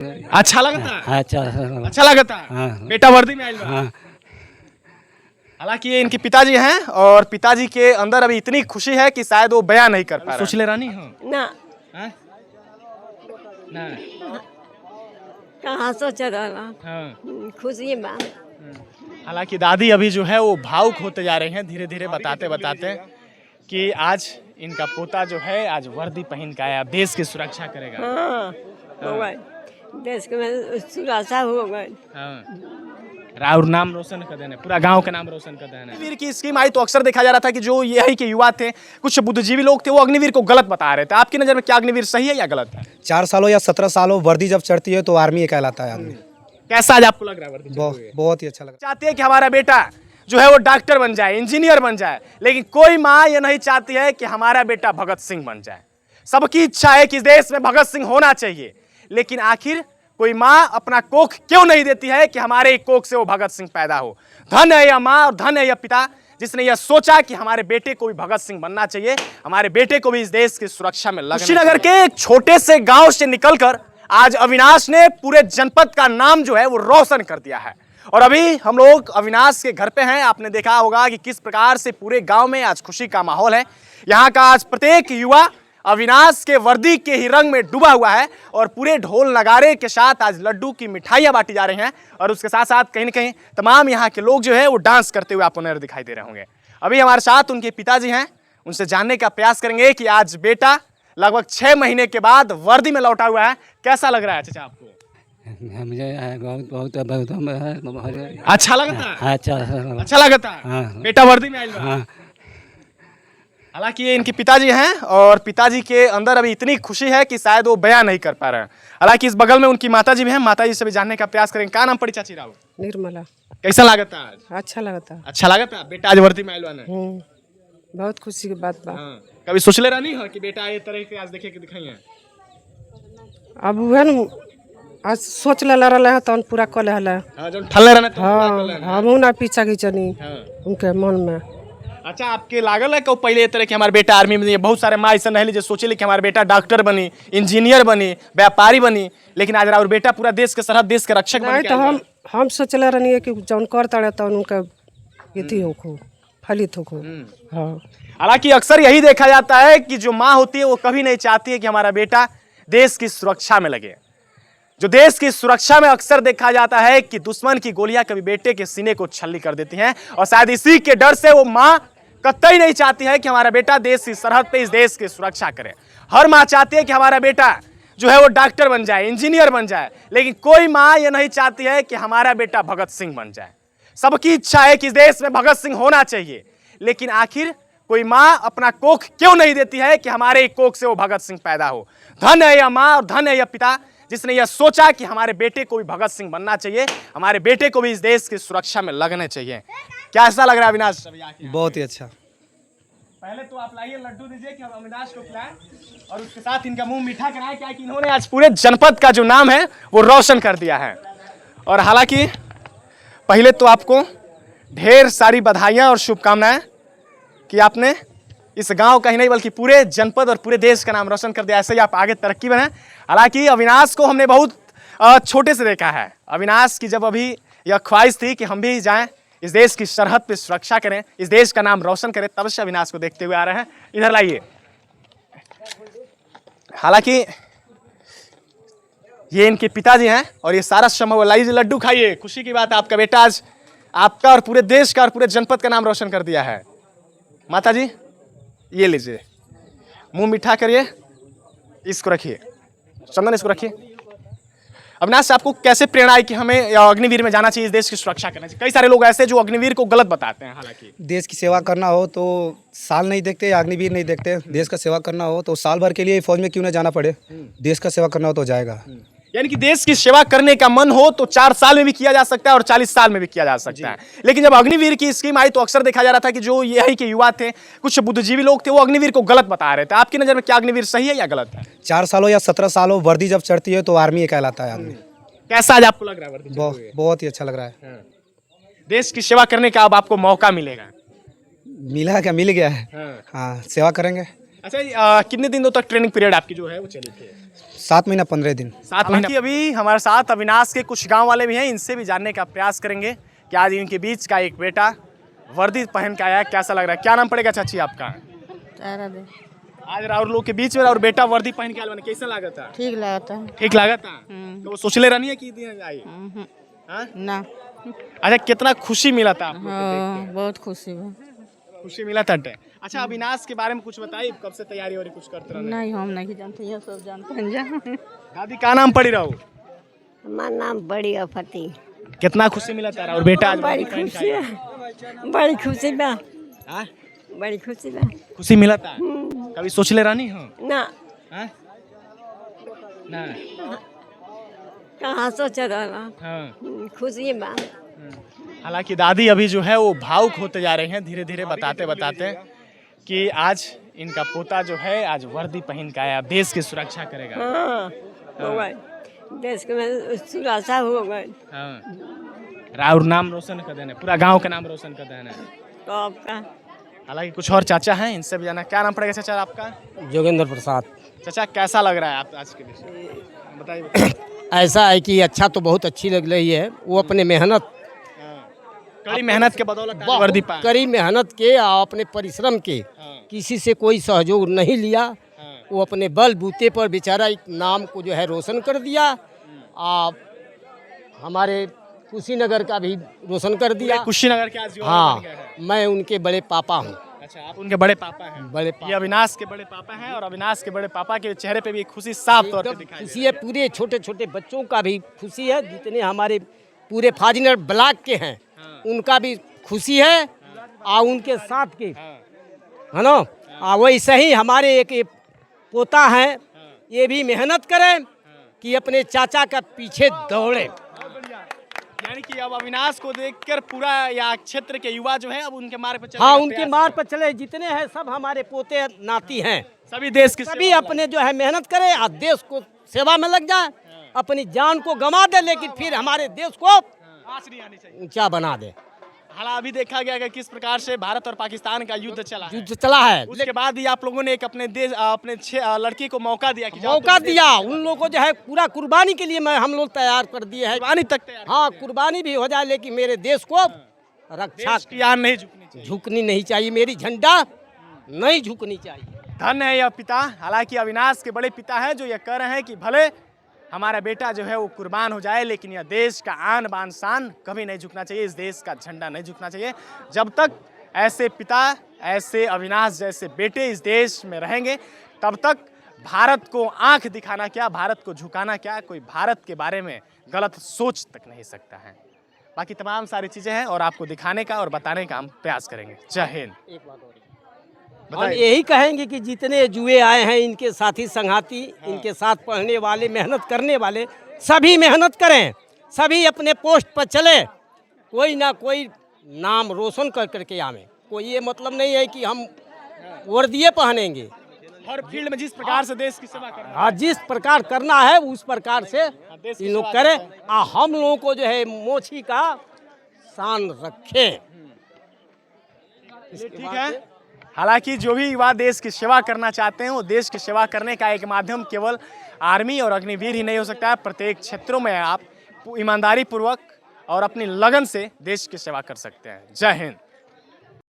अच्छा लगता है। अच्छा लगता है। हाँ। बेटा वर्दी में आइल बा। हाँ। हालांकि ये इनके पिताजी हैं और पिताजी के अंदर अभी इतनी खुशी है कि शायद वो बयां नहीं कर पा रहे। सोच ले रानी हो ना हैं? ना कहाँ सोच रहा हाँ। खुशी बा। हालांकि दादी अभी जो है वो भावुक होते जा रहे हैं धीरे धीरे बताते बताते कि आज इनका पोता जो है आज वर्दी पहन के आया, देश की सुरक्षा करेगा। हाँ हो गए देश के में सुरक्षा हो गए। राउर नाम रोशन कर देना, पूरा गांव का नाम रोशन कर देना। अग्निवीर की स्कीम आई तो अक्सर देखा जा रहा था कि जो यही के युवा थे, कुछ बुद्धिजीवी लोग थे, वो अग्निवीर को गलत बता रहे थे। आपकी नजर में क्या अग्निवीर सही है या गलत है? 4 सालों या 17 सालों वर्दी जब चढ़ती है तो आर्मी कहलाता है आदमी। कैसा आज आपको लग रहा है वर्दी चढ़ते हुए? बहुत ही अच्छा लगा। चाहती है कि हमारा बेटा जो है वो डॉक्टर बन जाए, इंजीनियर बन जाए, लेकिन कोई माँ ये नहीं चाहती है कि हमारा बेटा भगत सिंह बन जाए। सबकी इच्छा है कि इस देश में भगत सिंह होना चाहिए, लेकिन आखिर कोई माँ अपना कोख क्यों नहीं देती है कि हमारे कोख से वो भगत सिंह पैदा हो। धन है यह माँ और धन है यह पिता जिसने यह सोचा कि हमारे बेटे को भी भगत सिंह बनना चाहिए, हमारे बेटे को भी इस देश की सुरक्षा में लगना चाहिए। श्रीनगर के एक छोटे से गांव से निकलकर आज अविनाश ने पूरे जनपद का नाम जो है वो रोशन कर दिया है। और अभी हम लोग अविनाश के घर पे हैं। आपने देखा होगा कि किस प्रकार से पूरे गांव में आज खुशी का माहौल है। यहाँ का आज प्रत्येक युवा अविनाश के वर्दी के ही रंग में डूबा हुआ है और पूरे ढोल नगारे के साथ आज लड्डू की मिठाइयाँ बांटी जा रही हैं और उसके साथ साथ कहीं न कहीं तमाम यहाँ के लोग जो है वो डांस करते हुए आपको नजर दिखाई दे रहे होंगे। अभी हमारे साथ उनके पिताजी हैं, उनसे जानने का प्रयास करेंगे कि आज बेटा लगभग 6 महीने के बाद वर्दी में लौटा हुआ है। कैसा लग रहा है चाचा आपको? मुझे बहुत बहुत अच्छा लगता है। अच्छा लगता है। हाँ। बेटा वर्दी में आइल बा। हाँ। हालांकि ये इनके पिताजी हैं और पिताजी के अंदर अभी इतनी खुशी है कि शायद वो बयां नहीं कर पा रहे हैं। हालांकि इस बगल में उनकी माताजी भी हैं, माताजी से भी जानने का प्रयास करेंगे। क्या नाम पड़ी चाची राव? निर्मला। कैसा लागत है आज? अच्छा लगता है। अच्छा लागत है। बेटा आज वर्दी में आइल बा। बहुत खुशी की बात बा। कभी सोच ले रहा नहीं हो कि बेटा ये तरह के आज देखे के दिखाइए? अब वह न आज सोच ले रहा है तो पूरा कर ले। हां जब ठल्ले रहना तो हाँ हम ना पीछा खींचनी उनके मन में। अच्छा आपके लागल है कि पहले तरह के हमारे बेटा आर्मी में, बहुत सारे माँ ऐसा नहीं जो सोचे कि हमारे बेटा डॉक्टर बनी, इंजीनियर बनी, व्यापारी बनी, लेकिन आज और बेटा पूरा देश के सरहद, देश के रक्षक बन नहीं तो हम सोचले रहनी है कि जौन करता तो उनका इति हो फलित हो। हाँ हालांकि अक्सर यही देखा जाता है कि जो माँ होती है वो कभी नहीं चाहती है कि हमारा बेटा देश की सुरक्षा में लगे। जो देश की सुरक्षा में अक्सर देखा जाता है कि दुश्मन की गोलियां कभी बेटे के सीने को छल्ली कर देती हैं और शायद इसी के डर से वो माँ कतई नहीं चाहती है कि हमारा बेटा देश की सरहद पे इस देश की सुरक्षा करे। हर माँ चाहती है कि हमारा बेटा जो है वो डॉक्टर बन जाए, इंजीनियर बन जाए, लेकिन कोई माँ ये नहीं चाहती है कि हमारा बेटा भगत सिंह बन जाए। सबकी इच्छा है कि इस देश में भगत सिंह होना चाहिए, लेकिन आखिर कोई माँ अपना कोख क्यों नहीं देती है कि हमारे कोख से वो भगत सिंह पैदा हो। धन है यह माँ और धन है यह पिता जिसने यह सोचा कि हमारे बेटे को भी भगत सिंह बनना चाहिए, हमारे बेटे को भी इस देश की सुरक्षा में लगना चाहिए। क्या ऐसा लग रहा है अविनाश? बहुत ही अच्छा। पहले तो आप लाइए लड्डू दीजिए कि हम अविनाश को खिलाएं और उसके साथ इनका मुंह मीठा कराएं, क्या कि इन्होंने आज पूरे जनपद का जो नाम है वो रोशन कर दिया है। और हालांकि पहले तो आपको ढेर सारी बधाइयां और शुभकामनाएं कि आपने इस गांव का ही नहीं बल्कि पूरे जनपद और पूरे देश का नाम रोशन कर दिया। ऐसे ही आप आगे तरक्की बने। हालांकि अविनाश को हमने बहुत छोटे से देखा है। अविनाश की जब अभी यह ख्वाहिश थी कि हम भी जाएं, इस देश की सरहद पे सुरक्षा करें, इस देश का नाम रोशन करें, तब से अविनाश को देखते हुए आ रहे हैं। इधर लाइए। हालांकि ये इनके पिताजी हैं और ये सारा संभव। लाइए लड्डू खाइए, खुशी की बात है। आपका बेटा आज आपका और पूरे देश का और पूरे जनपद का नाम रोशन कर दिया है। माता जी ये लीजिए, मुंह मीठा करिए, इसको रखिए, चंदन इसको रखिए। अविनाश आपको कैसे प्रेरणा आई कि हमें अग्निवीर में जाना चाहिए, इस देश की सुरक्षा करना चाहिए? कई सारे लोग ऐसे जो अग्निवीर को गलत बताते हैं। हालांकि देश की सेवा करना हो तो साल नहीं देखते, अग्निवीर नहीं देखते। देश का सेवा करना हो तो साल भर के लिए फौज में क्यों ना जाना पड़े। देश का सेवा करना हो तो जाएगा। यानी कि देश की सेवा करने का मन हो तो 4 साल में भी किया जा सकता है और 40 साल में भी किया जा सकता है। लेकिन जब अग्निवीर की स्कीम आई तो अक्सर देखा जा रहा था कि जो यही के युवा थे, कुछ बुद्धिजीवी लोग थे, वो अग्निवीर को गलत बता रहे थे। आपकी नजर में क्या अग्निवीर सही है या गलत है? 4 सालों या 17 सालों वर्दी जब चढ़ती है तो आर्मी कहलाता है आदमी। कैसा आज आपको लग रहा है वर्दी चढ़ते हुए? बहुत ही अच्छा लग रहा है। देश की सेवा करने का अब आपको मौका मिलेगा। मिला है क्या? मिल गया है। हाँ सेवा करेंगे। अच्छा कितने दिनों तक ट्रेनिंग पीरियड आपकी जो है वो चली थी? 7 महीना 15 दिन। 7 महीने। अभी हमारे साथ अविनाश के कुछ गांव वाले भी हैं, इनसे भी जानने का प्रयास करेंगे कि आज इनके बीच का एक बेटा वर्दी पहन के आया है, कैसा लग रहा है। क्या नाम पड़ेगा चाची आपका? आज राउर लोग के बीच में और बेटा वर्दी पहन के आया, कैसा लगा था? ठीक लगता है। ठीक लगा था? तो वो सोचले रहनी है कि आई? हाँ? ना। अच्छा, कितना खुशी मिला था आपको? हाँ, बहुत खुशी हुआ। खुशी मिला था। अच्छा, अविनाश के बारे में कुछ बताइए, कब से तैयारी हो रही, कुछ करते रहे? नहीं, हम नहीं जानते, ये सब जानते हैं जा। दादी का नाम पड़ी रहो? हमारा नाम बड़ी अफती। कितना खुशी मिला था और बेटा आज बड़ी वर्दी पहन के खुशी आया? है, बड़ी खुशी बा, हाँ? बड़ी खुशी बा। खुशी मिला था? कभी सोचले रहनी हो? ना, हाँ? ना। कहाँ सोच रहा, हाँ। खुशी बा। हालांकि दादी अभी जो है वो भावुक होते जा रहे हैं, धीरे धीरे बताते बताते कि आज इनका पोता जो है आज वर्दी पहन के आया, देश की सुरक्षा करेगा। हाँ, हो गए, देश के में सुरक्षा हो गए। हाँ। राउर नाम रोशन कर देना, पूरा गांव का नाम रोशन कर देना। तो आपका हालांकि कुछ और चाचा हैं, इनसे भी जाना। क्या नाम पड़ेगा चाचा आपका? जोगेंद्र प्रसाद। चाचा कैसा लग रहा है आप आज के विषय बताइए। ऐसा है कि अच्छा तो बहुत अच्छी लग रही है। वो अपने मेहनत, कड़ी मेहनत के बदौलत आज वर्दी पाया। कड़ी मेहनत के और अपने परिश्रम के, किसी से कोई सहयोग नहीं लिया। वो अपने बल बूते पर बेचारा एक नाम को जो है रोशन कर दिया। आप हमारे कुशीनगर का भी रोशन कर दिया। कुशीनगर के आज हाँ, मैं उनके बड़े पापा हूँ। अच्छा, आप उनके बड़े पापा हैं? बड़े ये अविनाश के बड़े पापा हैं और अविनाश के बड़े पापा के चेहरे पे भी खुशी साफ तौर पे दिखाई दे खुशी है। पूरे छोटे छोटे बच्चों का भी खुशी है, जितने हमारे पूरे फाजिलनगर ब्लॉक के हैं उनका भी खुशी है। और उनके साथ के है ना, वैसे ही हमारे एक ये पोता है, ये भी मेहनत करें कि अपने चाचा का पीछे दौड़े। यानी कि अब अविनाश को देखकर पूरा या क्षेत्र के युवा जो है अब उनके मार्ग पर चले। हाँ, उनके मार्ग पर चले। जितने हैं सब हमारे पोते नाती हैं, सभी देश की सभी अपने जो है मेहनत करें और देश को सेवा में लग जाए। अपनी जान को गंवा दे लेकिन फिर हमारे देश को आँच नहीं आनी चाहिए। ऊंचा बना दे। हालांकि अभी देखा गया कि किस प्रकार से भारत और पाकिस्तान का युद्ध चला है। युद्ध चला है, उसके बाद ही आप लोगों ने एक अपने देश अपने लड़की को मौका दिया कि जाओ मौका तुम दिया। उन लोगों को जो है पूरा कुर्बानी के लिए मैं हम लोग तैयार कर दिए हैं। कुर्बानी तक तैयार। हाँ, कुर्बानी भी हो जाए लेकिन मेरे देश को रक्षा देश की आन नहीं झुकनी चाहिए। झुकनी नहीं चाहिए, मेरी झंडा नहीं झुकनी चाहिए। धन्य है यह पिता। हालांकि अविनाश के बड़े पिता हैं जो ये कह रहे हैं कि भले हमारा बेटा जो है वो कुर्बान हो जाए लेकिन यह देश का आन बान शान कभी नहीं झुकना चाहिए, इस देश का झंडा नहीं झुकना चाहिए। जब तक ऐसे पिता, ऐसे अविनाश जैसे बेटे इस देश में रहेंगे तब तक भारत को आंख दिखाना क्या, भारत को झुकाना क्या, कोई भारत के बारे में गलत सोच तक नहीं सकता है। बाकी तमाम सारी चीज़ें हैं और आपको दिखाने का और बताने का हम प्रयास करेंगे। जय हिंद। हम यही कहेंगे कि जितने जुए आए हैं इनके साथी संघाती, इनके साथ पढ़ने वाले, मेहनत करने वाले सभी मेहनत करें, सभी अपने पोस्ट पर चले, कोई ना कोई नाम रोशन कर करके आवे। कोई ये मतलब नहीं है कि हम वर्दिये पहनेंगे। हर फील्ड में जिस प्रकार से देश की सेवा करना है, हाँ, जिस प्रकार करना है उस प्रकार से देश की इन लोग सेवा करें करते और हम लोगों को जो है मोची का शान रखें। ठीक है। हालांकि जो भी युवा देश की सेवा करना चाहते हैं वो देश की सेवा करने का एक माध्यम केवल आर्मी और अग्निवीर ही नहीं हो सकता है। प्रत्येक क्षेत्रों में आप ईमानदारी पूर्वक और अपनी लगन से देश की सेवा कर सकते हैं। जय हिंद।